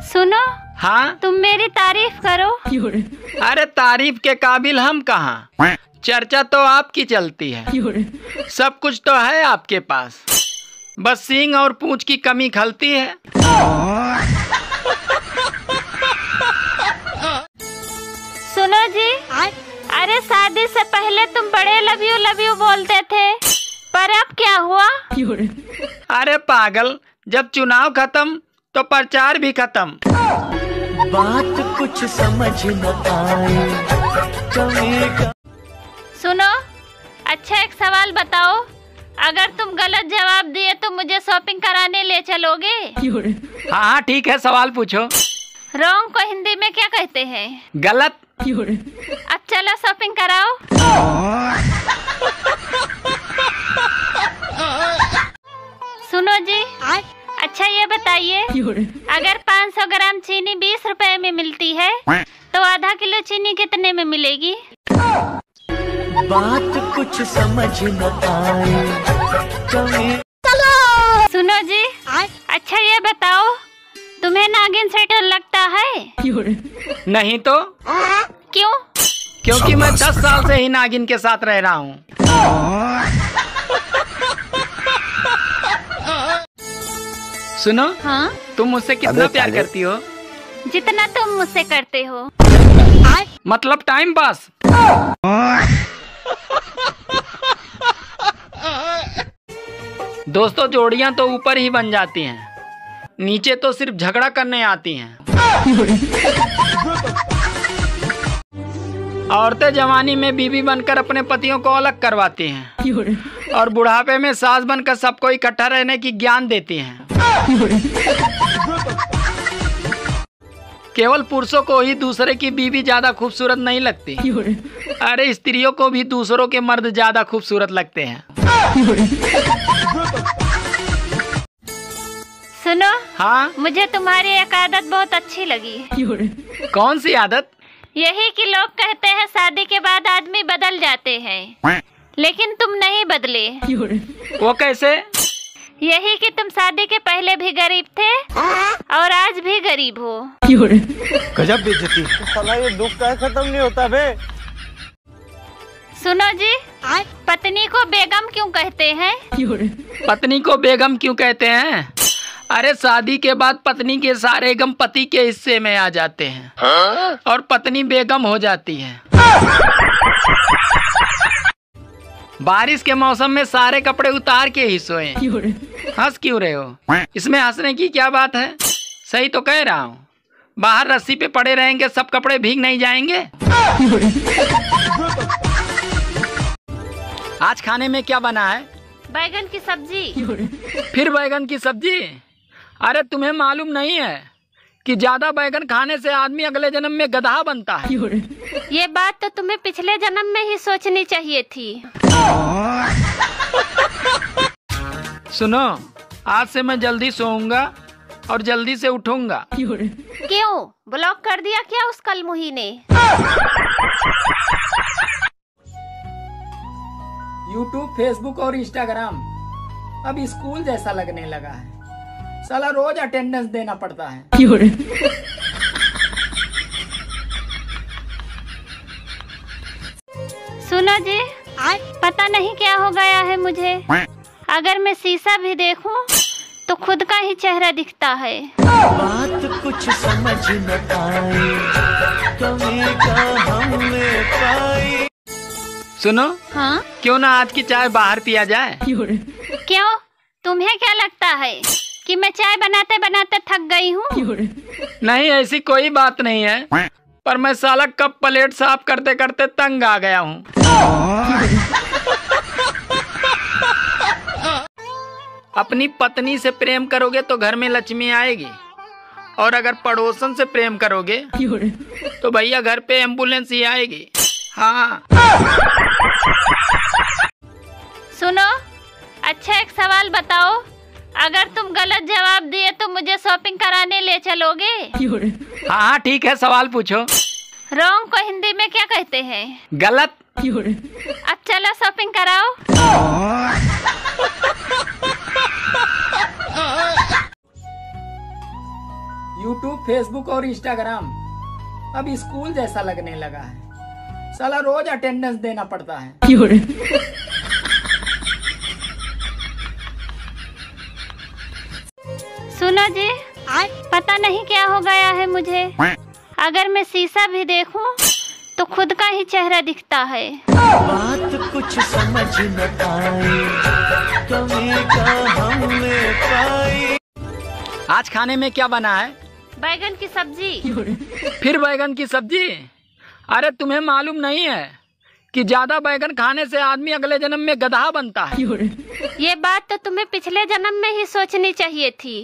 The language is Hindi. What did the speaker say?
सुनो। हाँ, तुम मेरी तारीफ करो। अरे तारीफ के काबिल हम कहाँ, चर्चा तो आपकी चलती है। सब कुछ तो है आपके पास, बस सींग और पूंछ की कमी खलती है। सुनो जी, अरे शादी से पहले तुम बड़े लव यू बोलते थे, पर अब क्या हुआ? अरे पागल, जब चुनाव खत्म तो प्रचार भी खत्म। बात कुछ समझ न आए। सुनो, अच्छा एक सवाल बताओ, अगर तुम गलत जवाब दिए तो मुझे शॉपिंग कराने ले चलोगे? हाँ ठीक है, सवाल पूछो। रॉन्ग को हिंदी में क्या कहते हैं? गलत। अब चलो शॉपिंग कराओ। सुनो जी, अच्छा ये बताइए, अगर 500 ग्राम चीनी 20 रुपए में मिलती है तो आधा किलो चीनी कितने में मिलेगी? बात कुछ समझ न आए। सुनो जी, अच्छा ये बताओ, तुम्हें नागिन से डर लगता है? नहीं तो क्यों? क्योंकि मैं 10 साल से ही नागिन के साथ रह रहा हूँ। सुनो, हाँ? तुम मुझसे कितना प्यार करती हो? जितना तुम मुझसे करते हो। मतलब टाइम पास। दोस्तों, जोड़ियां तो ऊपर ही बन जाती हैं, नीचे तो सिर्फ झगड़ा करने आती हैं। औरतें जवानी में बीवी बनकर अपने पतियों को अलग करवाती हैं और बुढ़ापे में सास बनकर सबको इकट्ठा रहने की ज्ञान देती हैं। केवल पुरुषों को ही दूसरे की बीवी ज्यादा खूबसूरत नहीं लगती, अरे स्त्रियों को भी दूसरों के मर्द ज्यादा खूबसूरत लगते हैं। सुनो, हाँ? मुझे तुम्हारी एक आदत बहुत अच्छी लगी। कौन सी आदत? यही कि लोग कहते हैं शादी के बाद आदमी बदल जाते हैं, लेकिन तुम नहीं बदले। वो कैसे? यही कि तुम शादी के पहले भी गरीब थे और आज भी गरीब हो। गजब बेइज्जती। साला ये दुख का खत्म नहीं होता बे। सुनो जी, पत्नी को बेगम क्यों कहते हैं? पत्नी को बेगम क्यों कहते हैं? अरे शादी के बाद पत्नी के सारे गम पति के हिस्से में आ जाते हैं और पत्नी बेगम हो जाती है। बारिश के मौसम में सारे कपड़े उतार के ही सोए। हंस क्यों रहे हो? इसमें हंसने की क्या बात है? सही तो कह रहा हूँ। बाहर रस्सी पे पड़े रहेंगे, सब कपड़े भीग नहीं जाएंगे? आज खाने में क्या बना है? बैगन की सब्जी। फिर बैगन की सब्जी? अरे तुम्हें मालूम नहीं है कि ज्यादा बैगन खाने से आदमी अगले जन्म में गधा बनता है। ये बात तो तुम्हें पिछले जन्म में ही सोचनी चाहिए थी। सुनो, आज से मैं जल्दी सोऊंगा और जल्दी से उठूंगा। क्यों? ब्लॉक कर दिया क्या उस कलमुही ने? यूट्यूब, फेसबुक और इंस्टाग्राम अब स्कूल जैसा लगने लगा है। साला रोज अटेंडेंस देना पड़ता है। सुनो जी, पता नहीं क्या हो गया है मुझे, अगर मैं शीशा भी देखूं तो खुद का ही चेहरा दिखता है। बात कुछ समझ न आए। कमी का हमने पाई। सुनो, हाँ? क्यों ना आज की चाय बाहर पिया जाए? क्यों? तुम्हें क्या लगता है कि मैं चाय बनाते बनाते थक गई हूँ? नहीं, ऐसी कोई बात नहीं है, पर मैं साला कप प्लेट साफ करते करते तंग आ गया हूँ। अपनी पत्नी से प्रेम करोगे तो घर में लक्ष्मी आएगी, और अगर पड़ोसन से प्रेम करोगे तो भैया घर पे एम्बुलेंस ही आएगी। हाँ। सुनो, अच्छा एक सवाल बताओ, अगर तुम गलत जवाब दिए तो मुझे शॉपिंग कराने ले चलोगे? हाँ ठीक है, सवाल पूछो। रॉन्ग को हिंदी में क्या कहते हैं? गलत। अब चलो शॉपिंग कराओ। यूट्यूब, फेसबुक और इंस्टाग्राम अब स्कूल जैसा लगने लगा है। साला रोज अटेंडेंस देना पड़ता है। सुनो जी, पता नहीं क्या हो गया है मुझे। अगर मैं शीशा भी देखूं तो खुद का ही चेहरा दिखता है। बात कुछ समझ न आई, कमी का हमने पाई। आज खाने में क्या बना है? बैगन की सब्जी। फिर बैगन की सब्जी? अरे तुम्हें मालूम नहीं है कि ज्यादा बैगन खाने से आदमी अगले जन्म में गधा बनता है। ये बात तो तुम्हें पिछले जन्म में ही सोचनी चाहिए थी।